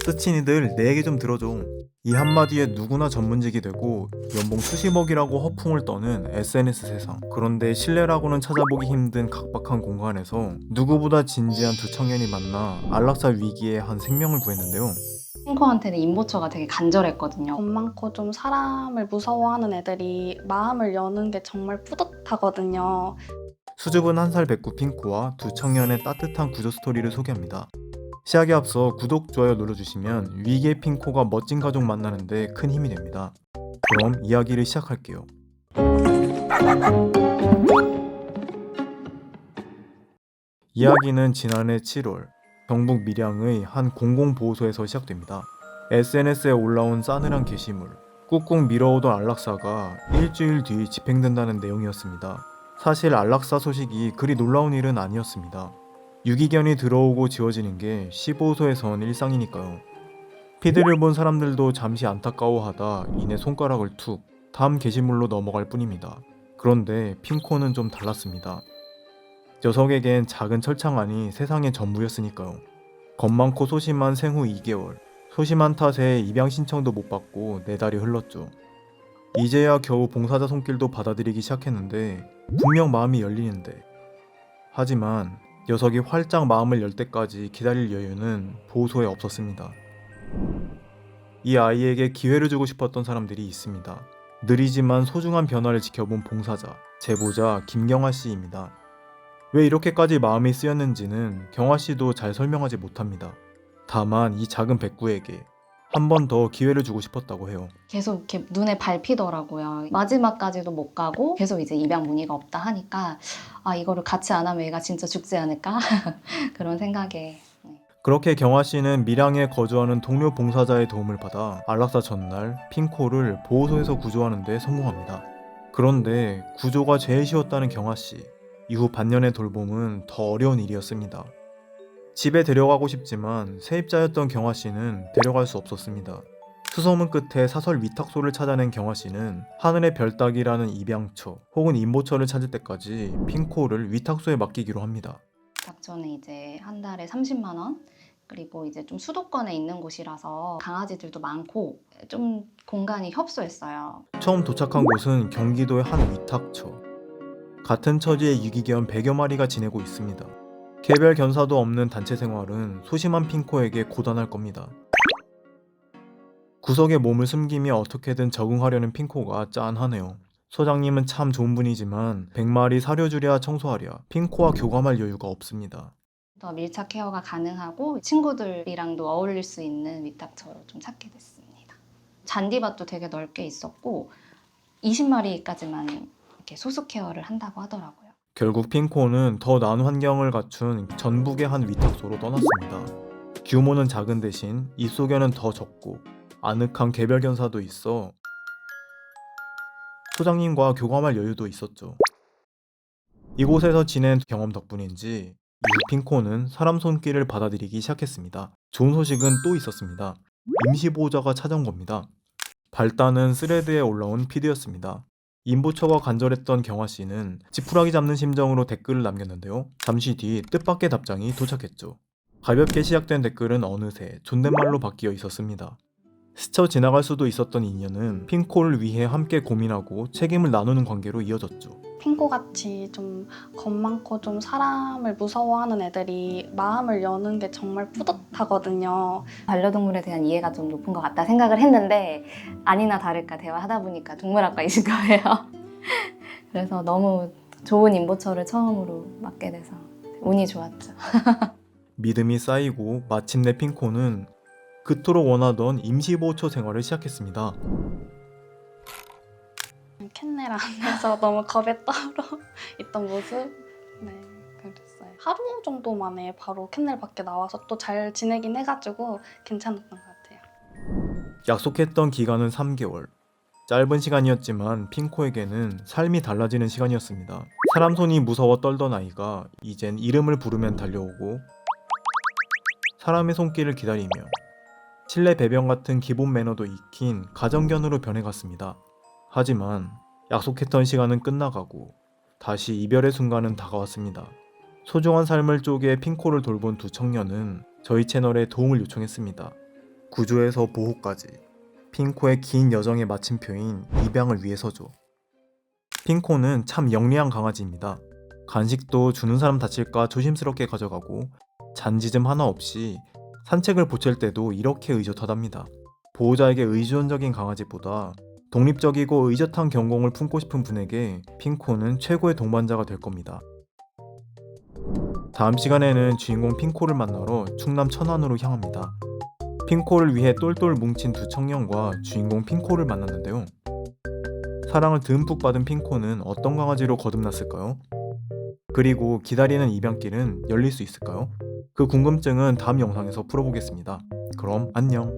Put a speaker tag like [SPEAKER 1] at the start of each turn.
[SPEAKER 1] 스친이들 내 얘기 좀 들어줘. 이 한마디에 누구나 전문직이 되고 연봉 수십억이라고 허풍을 떠는 SNS 세상. 그런데 신뢰라고는 찾아보기 힘든 각박한 공간에서 누구보다 진지한 두 청년이 만나 안락사 위기에 한 생명을 구했는데요.
[SPEAKER 2] 핑커한테는 임보처가 되게 간절했거든요.
[SPEAKER 3] 겁 많고 좀 사람을 무서워하는 애들이 마음을 여는 게 정말 뿌듯하거든요.
[SPEAKER 1] 수줍은 한 살 백구 핑코와 두 청년의 따뜻한 구조 스토리를 소개합니다. 시작에 앞서 구독, 좋아요 눌러주시면 위기의 핑코가 멋진 가족 만나는데 큰 힘이 됩니다. 그럼 이야기를 시작할게요. 이야기는 지난해 7월 경북 밀양의 한 공공보호소에서 시작됩니다. SNS에 올라온 싸늘한 게시물, 꾹꾹 미뤄오던 안락사가 일주일 뒤 집행된다는 내용이었습니다. 사실 안락사 소식이 그리 놀라운 일은 아니었습니다. 유기견이 들어오고 지워지는 게 15소에선 일상이니까요. 피드를 본 사람들도 잠시 안타까워하다 이내 손가락을 툭, 다음 게시물로 넘어갈 뿐입니다. 그런데 핑코는 좀 달랐습니다. 녀석에겐 작은 철창 안이 세상의 전부였으니까요. 겁 많고 소심한 생후 2개월, 소심한 탓에 입양 신청도 못 받고 4달이 흘렀죠. 이제야 겨우 봉사자 손길도 받아들이기 시작했는데 분명 마음이 열리는데, 하지만 녀석이 활짝 마음을 열 때까지 기다릴 여유는 보호소에 없었습니다. 이 아이에게 기회를 주고 싶었던 사람들이 있습니다. 느리지만 소중한 변화를 지켜본 봉사자, 제보자 김경아 씨입니다. 왜 이렇게까지 마음이 쓰였는지는 경아 씨도 잘 설명하지 못합니다. 다만 이 작은 백구에게 한 번 더 기회를 주고 싶었다고 해요.
[SPEAKER 2] 계속 이렇게 눈에 밟히더라고요. 마지막까지도 못 가고 계속 이제 입양 문의가 없다 하니까 아, 이거를 같이 안 하면 얘가 진짜 죽지 않을까? 그런 생각에.
[SPEAKER 1] 그렇게 경아 씨는 밀양에 거주하는 동료 봉사자의 도움을 받아 안락사 전날 핑코를 보호소에서 구조하는 데 성공합니다. 그런데 구조가 제일 쉬웠다는 경아 씨. 이후 반년의 돌봄은 더 어려운 일이었습니다. 집에 데려가고 싶지만 세입자였던 경아 씨는 데려갈 수 없었습니다. 수소문 끝에 사설 위탁소를 찾아낸 경아 씨는 하늘의 별 따기라는 입양처 혹은 임보처를 찾을 때까지 핑코를 위탁소에 맡기기로 합니다.
[SPEAKER 2] 작전은 이제 한 달에 30만 원, 그리고 이제 좀 수도권에 있는 곳이라서 강아지들도 많고 좀 공간이 협소했어요.
[SPEAKER 1] 처음 도착한 곳은 경기도의 한 위탁처. 같은 처지의 유기견 100여 마리가 지내고 있습니다. 개별 견사도 없는 단체 생활은 소심한 핑코에게 고단할 겁니다. 구석에 몸을 숨기며 어떻게든 적응하려는 핑코가 짠하네요. 소장님은 참 좋은 분이지만 100마리 사료주랴 청소하랴 핑코와 교감할 여유가 없습니다.
[SPEAKER 2] 더 밀착 케어가 가능하고 친구들이랑도 어울릴 수 있는 위탁처로 좀 찾게 됐습니다. 잔디밭도 되게 넓게 있었고 20마리까지만 이렇게 소수 케어를 한다고 하더라고요.
[SPEAKER 1] 결국 핑코는 더 나은 환경을 갖춘 전북의 한 위탁소로 떠났습니다. 규모는 작은 대신 입소견은 더 적고 아늑한 개별 견사도 있어 소장님과 교감할 여유도 있었죠. 이곳에서 지낸 경험 덕분인지 이후 핑코는 사람 손길을 받아들이기 시작했습니다. 좋은 소식은 또 있었습니다. 임시보호자가 찾아온 겁니다. 발단은 스레드에 올라온 피드였습니다. 임보처가 간절했던 경아 씨는 지푸라기 잡는 심정으로 댓글을 남겼는데요. 잠시 뒤 뜻밖의 답장이 도착했죠. 가볍게 시작된 댓글은 어느새 존댓말로 바뀌어 있었습니다. 스쳐 지나갈 수도 있었던 인연은 핑코를 위해 함께 고민하고 책임을 나누는 관계로 이어졌죠.
[SPEAKER 3] 핑고같이 좀 겁 많고 좀 사람을 무서워하는 애들이 마음을 여는 게 정말 뿌듯하거든요.
[SPEAKER 2] 반려동물에 대한 이해가 좀 높은 것 같다 생각을 했는데 아니나 다를까 대화하다 보니까 동물학과이신 거예요. 그래서 너무 좋은 임보처를 처음으로 맡게 돼서 운이 좋았죠.
[SPEAKER 1] 믿음이 쌓이고 마침내 핑코는 그토록 원하던 임시보호처 생활을 시작했습니다.
[SPEAKER 3] 캔넬 안에서 너무 겁에 떨어 있던 모습? 네, 그랬어요. 하루 정도 만에 바로 캔넬 밖에 나와서 또 잘 지내긴 해가지고 괜찮았던 것 같아요.
[SPEAKER 1] 약속했던 기간은 3개월. 짧은 시간이었지만 핑코에게는 삶이 달라지는 시간이었습니다. 사람 손이 무서워 떨던 아이가 이젠 이름을 부르면 달려오고 사람의 손길을 기다리며 실내 배변 같은 기본 매너도 익힌 가정견으로 변해갔습니다. 하지만 약속했던 시간은 끝나가고 다시 이별의 순간은 다가왔습니다. 소중한 삶을 쪼개 핑코를 돌본 두 청년은 저희 채널에 도움을 요청했습니다. 구조에서 보호까지 핑코의 긴 여정의 마침표인 입양을 위해서죠. 핑코는 참 영리한 강아지입니다. 간식도 주는 사람 다칠까 조심스럽게 가져가고 잔짖음 하나 없이 산책을 보챌 때도 이렇게 의젓하답니다. 보호자에게 의존적인 강아지보다 독립적이고 의젓한 경공을 품고 싶은 분에게 핑코는 최고의 동반자가 될 겁니다. 다음 시간에는 주인공 핑코를 만나러 충남 천안으로 향합니다. 핑코를 위해 똘똘 뭉친 두 청년과 주인공 핑코를 만났는데요. 사랑을 듬뿍 받은 핑코는 어떤 강아지로 거듭났을까요? 그리고 기다리는 입양길은 열릴 수 있을까요? 그 궁금증은 다음 영상에서 풀어보겠습니다. 그럼 안녕!